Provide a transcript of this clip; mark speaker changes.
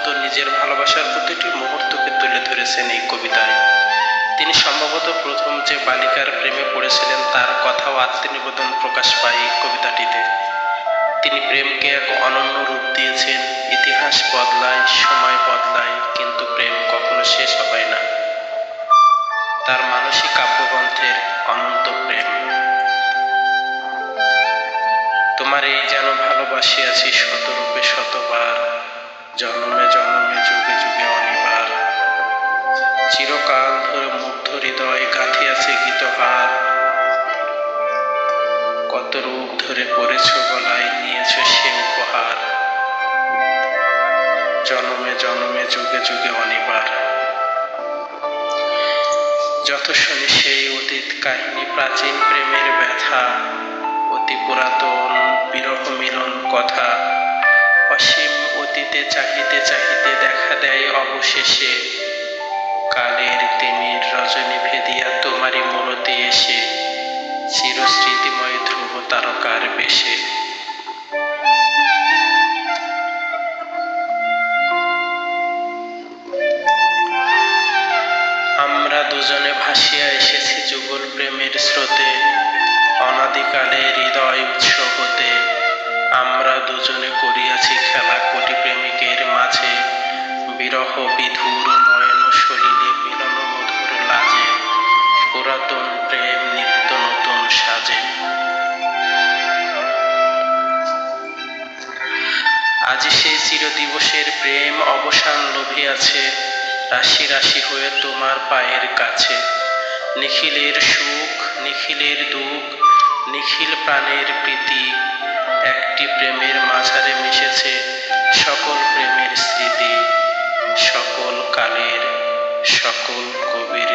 Speaker 1: মুহূর্ত, নিজের ভালোবাসার প্রতিটি মুহূর্তকে তুলে ধরেছেন এই কবিতায়। তিনি সম্ভবত প্রথম যে বালিকার প্রেমে পড়েছিলেন তার কথাও আত্মনিবেদন প্রকাশ পায় এই কবিতাটিতে। তিনি প্রেমকে এক অনন্য রূপ দিয়েছেন। ইতিহাস বদলায়, সময় বদলায়, কিন্তু প্রেম কখনো শেষ হয় না। তার মানসিক কাব্যগ্রন্থের অনন্ত প্রেম। তোমার এই যেন ভালোবাসিয়াছি শতরূপে শতবার, জন্মে জন্মে যুগে যুগে অনিবার। চিরকাল ধরে মুগ্ধ হৃদয় গাঁথিয়াছে গীতহার, কত রূপ ধরে পড়েছ গলায়, নিয়েছ সে উপহার। জন্মে জন্মে যুগে যুগে অনিবার। যত শুনি সেই অতীত কাহিনী, প্রাচীন প্রেমের ব্যথা, অতি পুরাতন বিরহ মিলন কথা। অসীম অতীতে চাহিতে চাহিতে দেখা দেয় অবশেষে কালের তিমির রজনী ভেদিয়া তোমারই মূরতে এসে, চিরস্মৃতিময় ধ্রুব তারকার বেশে। আমরা দুজনে ভাসিয়া এসেছি যুগল প্রেমের স্রোতে, অনাদিকালে হৃদয় উৎস হতে। আমরা দুজনে করিয়াছি খেলা কোটি প্রেমিকের মাঝে, বিরহ বিধুর নয়ন সলিলে মিলন মধুর লাজে। পুরাতন প্রেম নিত্য নতুন সাজে। আজি সেই চিরদিবসের প্রেম অবসান লোভিয়াছে, রাশি রাশি হয়ে তোমার পায়ের কাছে। নিখিলের সুখ, নিখিলের দুঃখ, নিখিল প্রাণের প্রীতি, একটি প্রেমের মাঝারে মিশেছে সকল প্রেমের স্মৃতি। সকল কালের সকল কবির